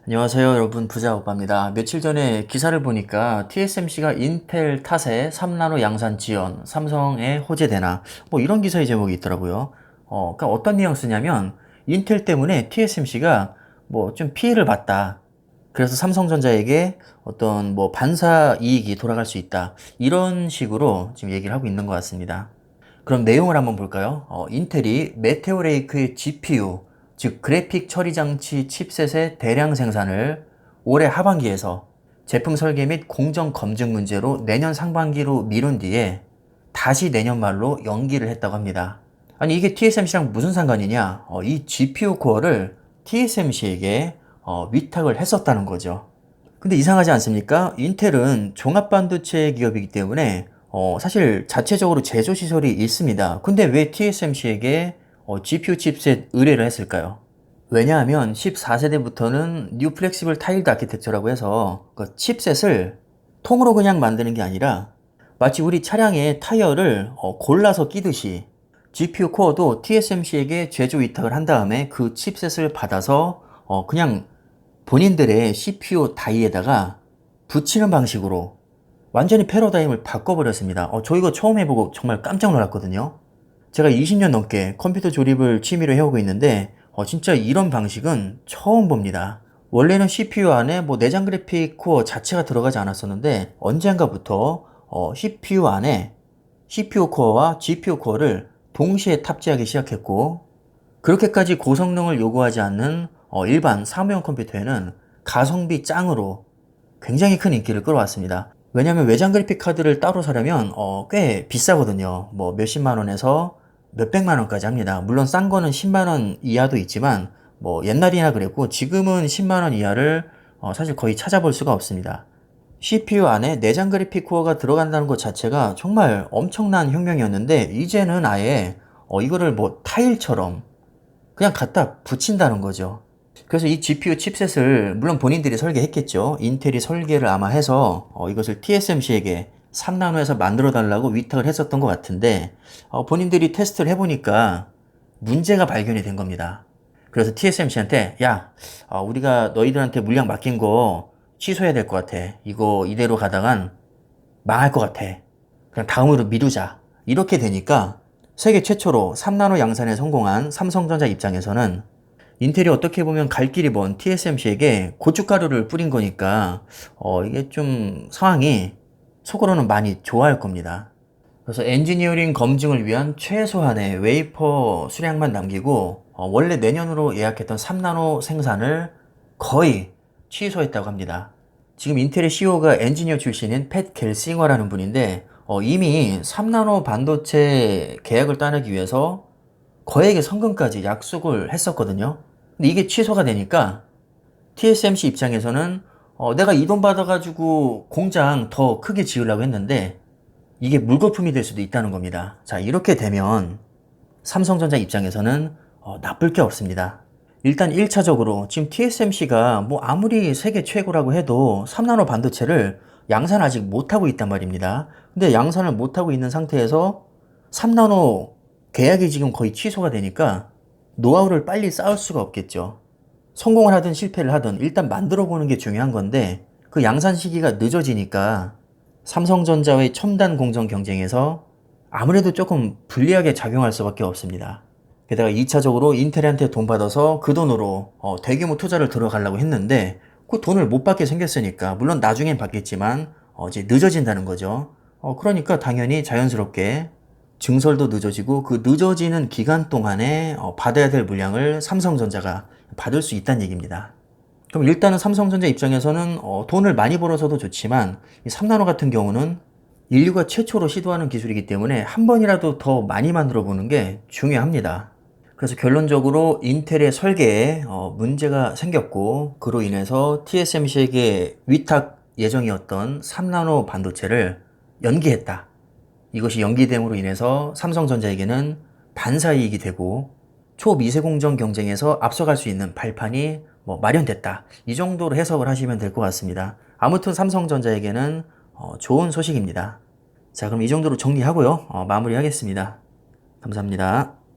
안녕하세요 여러분, 부자오빠입니다. 며칠 전에 기사를 보니까 TSMC가 인텔 탓에 3나노 양산 지연, 삼성에 호재되나 뭐 이런 기사의 제목이 있더라고요. 그러니까 어떤 뉘앙스냐면 인텔 때문에 TSMC가 뭐 좀 피해를 봤다. 그래서 삼성전자에게 어떤 뭐 반사 이익이 돌아갈 수 있다. 이런 식으로 지금 얘기를 하고 있는 것 같습니다. 그럼 내용을 한번 볼까요? 인텔이 메테오 레이크의 GPU, 즉 그래픽 처리 장치 칩셋의 대량 생산을 올해 하반기에서 제품 설계 및 공정 검증 문제로 내년 상반기로 미룬 뒤에 다시 내년 말로 연기를 했다고 합니다. 아니 이게 TSMC랑 무슨 상관이냐? 이 GPU 코어를 TSMC에게 위탁을 했었다는 거죠. 근데 이상하지 않습니까? 인텔은 종합반도체 기업이기 때문에 사실 자체적으로 제조 시설이 있습니다. 근데 왜 TSMC에게 GPU 칩셋 의뢰를 했을까요? 왜냐하면 14세대부터는 뉴 플렉시블 타일드 아키텍처라고 해서 그 칩셋을 통으로 그냥 만드는 게 아니라 마치 우리 차량의 타이어를 골라서 끼듯이 GPU 코어도 TSMC에게 제조 위탁을 한 다음에 그 칩셋을 받아서 그냥 본인들의 CPU 다이에다가 붙이는 방식으로 완전히 패러다임을 바꿔버렸습니다. 저 이거 처음 해보고 정말 깜짝 놀랐거든요. 제가 20년 넘게 컴퓨터 조립을 취미로 해오고 있는데 진짜 이런 방식은 처음 봅니다. 원래는 CPU 안에 뭐 내장 그래픽 코어 자체가 들어가지 않았었는데 언젠가부터 CPU 안에 CPU 코어와 GPU 코어를 동시에 탑재하기 시작했고, 그렇게까지 고성능을 요구하지 않는 일반 사무용 컴퓨터에는 가성비 짱으로 굉장히 큰 인기를 끌어왔습니다. 왜냐면 외장 그래픽 카드를 따로 사려면 꽤 비싸거든요. 뭐 몇십만 원에서 몇백만 원까지 합니다. 물론 싼 거는 10만 원 이하도 있지만 뭐 옛날이나 그랬고 지금은 10만 원 이하를 사실 거의 찾아볼 수가 없습니다. CPU 안에 내장 그래픽 코어가 들어간다는 것 자체가 정말 엄청난 혁명이었는데 이제는 아예 이거를 뭐 타일처럼 그냥 갖다 붙인다는 거죠. 그래서 이 GPU 칩셋을 물론 본인들이 설계했겠죠. 인텔이 설계를 아마 해서 이것을 TSMC에게 3나노에서 만들어 달라고 위탁을 했었던 것 같은데 본인들이 테스트를 해보니까 문제가 발견이 된 겁니다. 그래서 TSMC한테 야, 우리가 너희들한테 물량 맡긴 거 취소해야 될 것 같아. 이거 이대로 가다간 망할 것 같아. 그냥 다음으로 미루자. 이렇게 되니까 세계 최초로 3나노 양산에 성공한 삼성전자 입장에서는 인텔이 어떻게 보면 갈 길이 먼 TSMC에게 고춧가루를 뿌린 거니까 이게 좀 상황이 속으로는 많이 좋아할 겁니다. 그래서 엔지니어링 검증을 위한 최소한의 웨이퍼 수량만 남기고 원래 내년으로 예약했던 3나노 생산을 거의 취소했다고 합니다. 지금 인텔의 CEO가 엔지니어 출신인 팻 겔싱어라는 분인데 이미 3나노 반도체 계약을 따내기 위해서 거액의 성금까지 약속을 했었거든요. 근데 이게 취소가 되니까 TSMC 입장에서는 내가 이 돈 받아가지고 공장 더 크게 지으려고 했는데 이게 물거품이 될 수도 있다는 겁니다. 자, 이렇게 되면 삼성전자 입장에서는 나쁠 게 없습니다. 일단 1차적으로 지금 TSMC가 뭐 아무리 세계 최고라고 해도 3나노 반도체를 양산 아직 못하고 있단 말입니다. 근데 양산을 못하고 있는 상태에서 3나노 계약이 지금 거의 취소가 되니까 노하우를 빨리 쌓을 수가 없겠죠. 성공을 하든 실패를 하든 일단 만들어 보는 게 중요한 건데 그 양산 시기가 늦어지니까 삼성전자의 첨단 공정 경쟁에서 아무래도 조금 불리하게 작용할 수밖에 없습니다. 게다가 2차적으로 인텔한테 돈 받아서 그 돈으로 대규모 투자를 들어가려고 했는데 그 돈을 못 받게 생겼으니까 물론 나중엔 받겠지만 이제 늦어진다는 거죠. 그러니까 당연히 자연스럽게 증설도 늦어지고 그 늦어지는 기간 동안에 받아야 될 물량을 삼성전자가 받을 수 있다는 얘기입니다. 그럼 일단은 삼성전자 입장에서는 돈을 많이 벌어서도 좋지만 이 3나노 같은 경우는 인류가 최초로 시도하는 기술이기 때문에 한 번이라도 더 많이 만들어 보는 게 중요합니다. 그래서 결론적으로 인텔의 설계에 문제가 생겼고 그로 인해서 TSMC에게 위탁 예정이었던 3나노 반도체를 연기했다. 이것이 연기됨으로 인해서 삼성전자에게는 반사이익이 되고 초미세공정 경쟁에서 앞서갈 수 있는 발판이 마련됐다. 이 정도로 해석을 하시면 될 것 같습니다. 아무튼 삼성전자에게는 좋은 소식입니다. 자, 그럼 이 정도로 정리하고요. 마무리하겠습니다. 감사합니다.